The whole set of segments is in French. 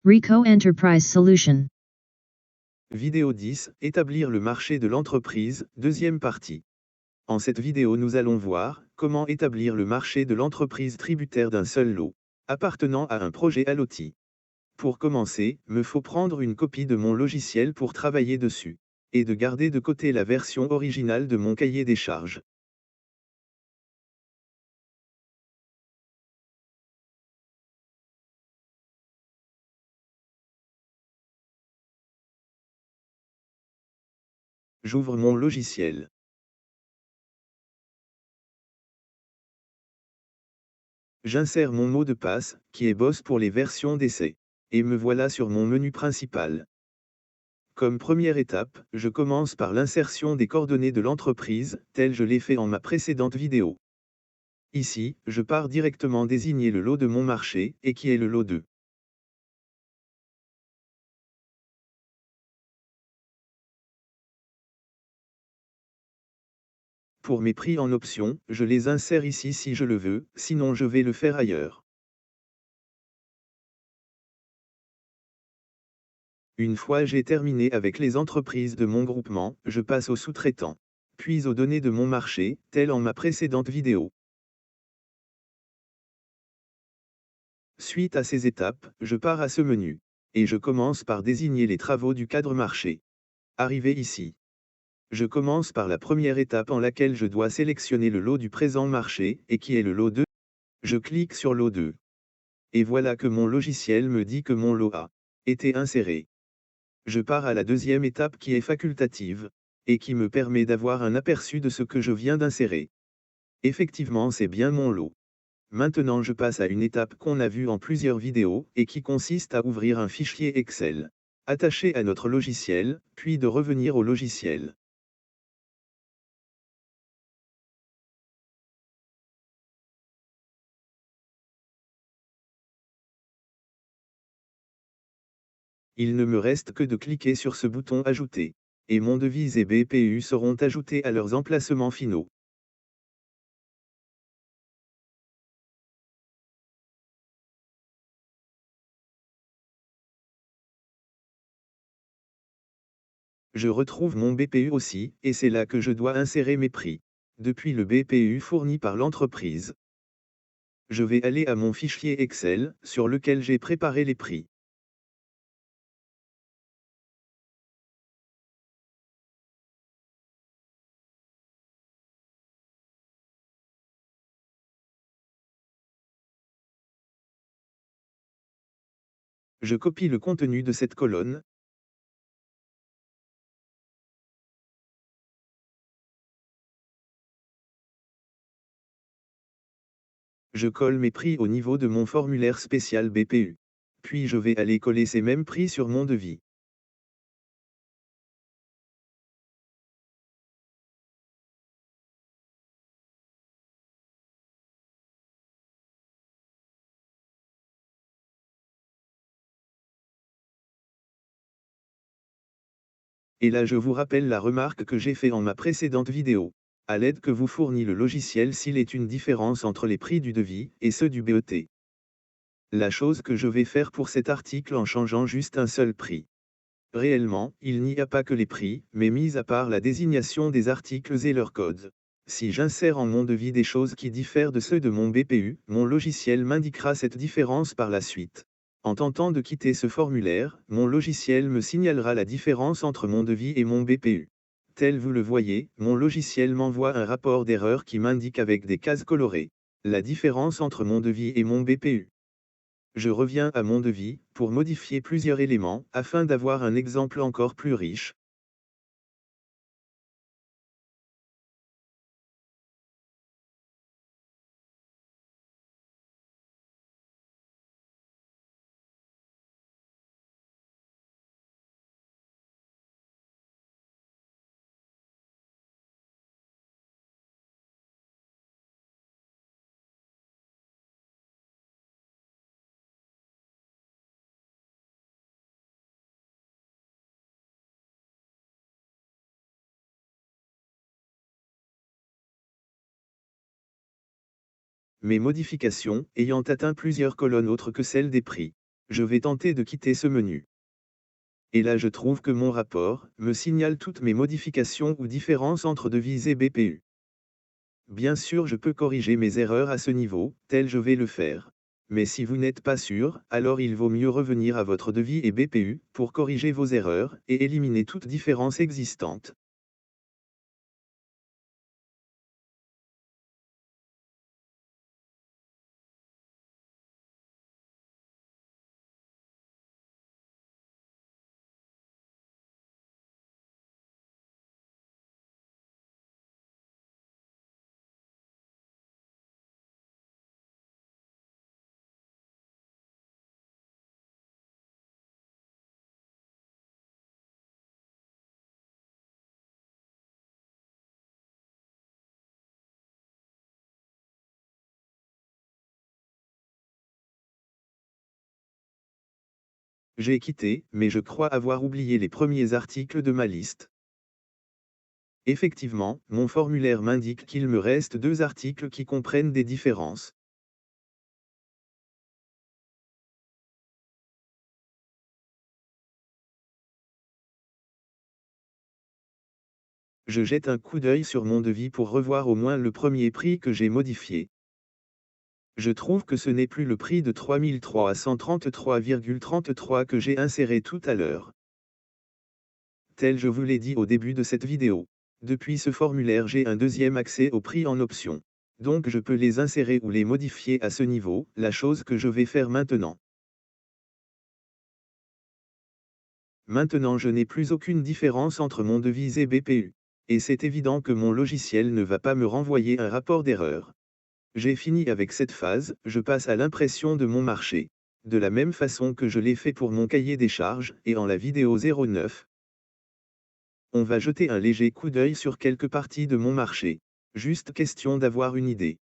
Ricoh Enterprise Solution. Vidéo 10, établir le marché de l'entreprise, deuxième partie. En cette vidéo nous allons voir comment établir le marché de l'entreprise tributaire d'un seul lot, appartenant à un projet à l'outil. Pour commencer, me faut prendre une copie de mon logiciel pour travailler dessus, et de garder de côté la version originale de mon cahier des charges. J'ouvre mon logiciel. J'insère mon mot de passe, qui est BOSS pour les versions d'essai. Et me voilà sur mon menu principal. Comme première étape, je commence par l'insertion des coordonnées de l'entreprise, tel je l'ai fait en ma précédente vidéo. Ici, je pars directement désigner le lot de mon marché, et qui est le lot 2. Pour mes prix en option, je les insère ici si je le veux, sinon je vais le faire ailleurs. Une fois j'ai terminé avec les entreprises de mon groupement, je passe aux sous-traitants. Puis aux données de mon marché, tel en ma précédente vidéo. Suite à ces étapes, je pars à ce menu. Et je commence par désigner les travaux du cadre marché. Arrivé ici. Je commence par la première étape en laquelle je dois sélectionner le lot du présent marché, et qui est le lot 2. Je clique sur lot 2. Et voilà que mon logiciel me dit que mon lot a été inséré. Je pars à la deuxième étape qui est facultative, et qui me permet d'avoir un aperçu de ce que je viens d'insérer. Effectivement, c'est bien mon lot. Maintenant je passe à une étape qu'on a vue en plusieurs vidéos, et qui consiste à ouvrir un fichier Excel, attaché à notre logiciel, puis de revenir au logiciel. Il ne me reste que de cliquer sur ce bouton Ajouter. Et mon devise et BPU seront ajoutés à leurs emplacements finaux. Je retrouve mon BPU aussi, et c'est là que je dois insérer mes prix. Depuis le BPU fourni par l'entreprise. Je vais aller à mon fichier Excel, sur lequel j'ai préparé les prix. Je copie le contenu de cette colonne. Je colle mes prix au niveau de mon formulaire spécial BPU. Puis je vais aller coller ces mêmes prix sur mon devis. Et là je vous rappelle la remarque que j'ai fait en ma précédente vidéo. À l'aide que vous fournit le logiciel s'il est une différence entre les prix du devis et ceux du BET. La chose que je vais faire pour cet article en changeant juste un seul prix. Réellement, il n'y a pas que les prix, mais mis à part la désignation des articles et leurs codes. Si j'insère en mon devis des choses qui diffèrent de ceux de mon BPU, mon logiciel m'indiquera cette différence par la suite. En tentant de quitter ce formulaire, mon logiciel me signalera la différence entre mon devis et mon BPU. Tel vous le voyez, mon logiciel m'envoie un rapport d'erreur qui m'indique avec des cases colorées la différence entre mon devis et mon BPU. Je reviens à mon devis, pour modifier plusieurs éléments, afin d'avoir un exemple encore plus riche. Mes modifications, ayant atteint plusieurs colonnes autres que celles des prix. Je vais tenter de quitter ce menu. Et là je trouve que mon rapport me signale toutes mes modifications ou différences entre devises et BPU. Bien sûr, je peux corriger mes erreurs à ce niveau, tel je vais le faire. Mais si vous n'êtes pas sûr, alors il vaut mieux revenir à votre devis et BPU pour corriger vos erreurs et éliminer toute différence existante. J'ai quitté, mais je crois avoir oublié les premiers articles de ma liste. Effectivement, mon formulaire m'indique qu'il me reste 2 articles qui comprennent des différences. Je jette un coup d'œil sur mon devis pour revoir au moins le premier prix que j'ai modifié. Je trouve que ce n'est plus le prix de 3333,33 que j'ai inséré tout à l'heure. Tel je vous l'ai dit au début de cette vidéo. Depuis ce formulaire j'ai un deuxième accès aux prix en option. Donc je peux les insérer ou les modifier à ce niveau, la chose que je vais faire maintenant. Maintenant je n'ai plus aucune différence entre mon devis et BPU. Et c'est évident que mon logiciel ne va pas me renvoyer un rapport d'erreur. J'ai fini avec cette phase, je passe à l'impression de mon marché. De la même façon que je l'ai fait pour mon cahier des charges et en la vidéo 09. On va jeter un léger coup d'œil sur quelques parties de mon marché. Juste question d'avoir une idée.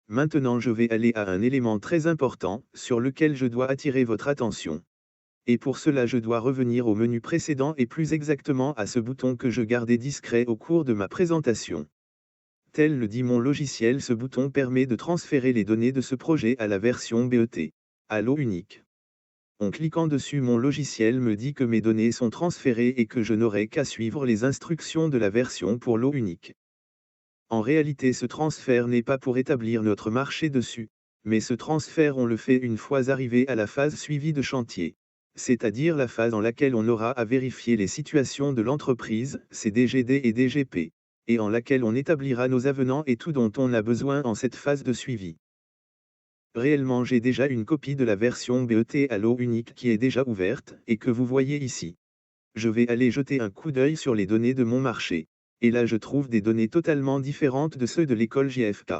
Maintenant je vais aller à un élément très important, sur lequel je dois attirer votre attention. Et pour cela je dois revenir au menu précédent et plus exactement à ce bouton que je gardais discret au cours de ma présentation. Tel le dit mon logiciel, ce bouton permet de transférer les données de ce projet à la version BET, à l'eau unique. En cliquant dessus, mon logiciel me dit que mes données sont transférées et que je n'aurai qu'à suivre les instructions de la version pour l'eau unique. En réalité, ce transfert n'est pas pour établir notre marché dessus, mais ce transfert on le fait une fois arrivé à la phase suivie de chantier. C'est-à-dire la phase en laquelle on aura à vérifier les situations de l'entreprise, ses DGD et DGP, et en laquelle on établira nos avenants et tout dont on a besoin en cette phase de suivi. Réellement, j'ai déjà une copie de la version BET à l'eau unique qui est déjà ouverte, et que vous voyez ici. Je vais aller jeter un coup d'œil sur les données de mon marché. Et là je trouve des données totalement différentes de ceux de l'école JFK.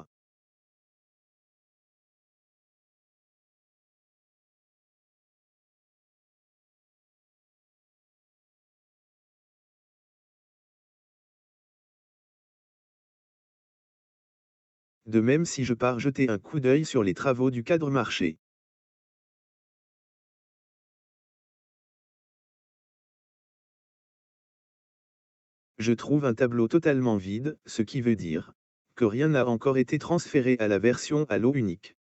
De même si je pars jeter un coup d'œil sur les travaux du cadre marché. Je trouve un tableau totalement vide, ce qui veut dire que rien n'a encore été transféré à la version à l'eau unique.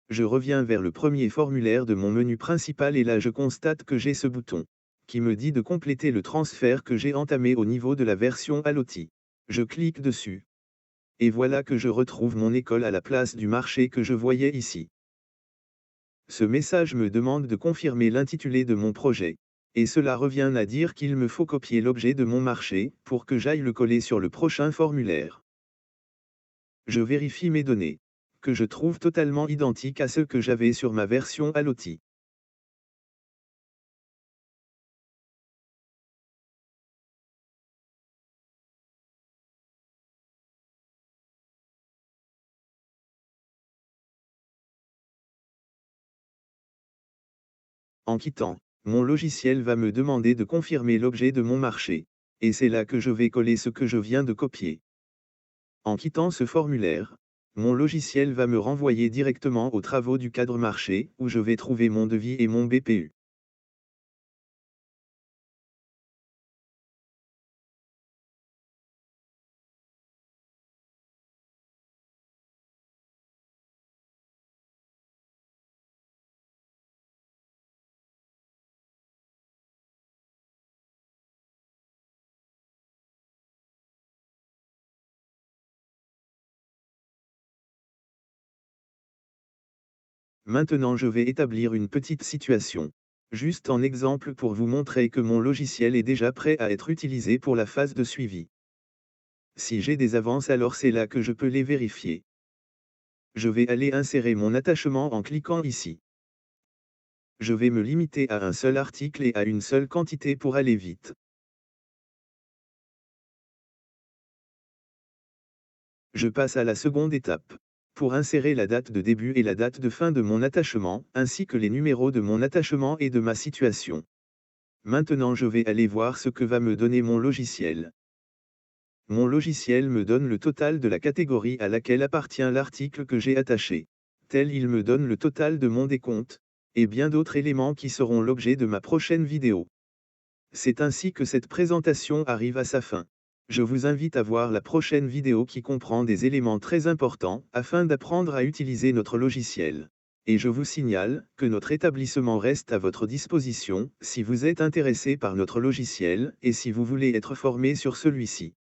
Je reviens vers le premier formulaire de mon menu principal et là je constate que j'ai ce bouton qui me dit de compléter le transfert que j'ai entamé au niveau de la version Alloti. Je clique dessus. Et voilà que je retrouve mon école à la place du marché que je voyais ici. Ce message me demande de confirmer l'intitulé de mon projet. Et cela revient à dire qu'il me faut copier l'objet de mon marché, pour que j'aille le coller sur le prochain formulaire. Je vérifie mes données, que je trouve totalement identiques à ceux que j'avais sur ma version Aloti. En quittant, mon logiciel va me demander de confirmer l'objet de mon marché. Et c'est là que je vais coller ce que je viens de copier. En quittant ce formulaire, mon logiciel va me renvoyer directement aux travaux du cadre marché, où je vais trouver mon devis et mon BPU. Maintenant je vais établir une petite situation. Juste en exemple pour vous montrer que mon logiciel est déjà prêt à être utilisé pour la phase de suivi. Si j'ai des avances, alors c'est là que je peux les vérifier. Je vais aller insérer mon attachement en cliquant ici. Je vais me limiter à un seul article et à une seule quantité pour aller vite. Je passe à la seconde étape. Pour insérer la date de début et la date de fin de mon attachement, ainsi que les numéros de mon attachement et de ma situation. Maintenant je vais aller voir ce que va me donner mon logiciel. Mon logiciel me donne le total de la catégorie à laquelle appartient l'article que j'ai attaché. Tel il me donne le total de mon décompte, et bien d'autres éléments qui seront l'objet de ma prochaine vidéo. C'est ainsi que cette présentation arrive à sa fin. Je vous invite à voir la prochaine vidéo qui comprend des éléments très importants, afin d'apprendre à utiliser notre logiciel. Et je vous signale que notre établissement reste à votre disposition, si vous êtes intéressé par notre logiciel, et si vous voulez être formé sur celui-ci.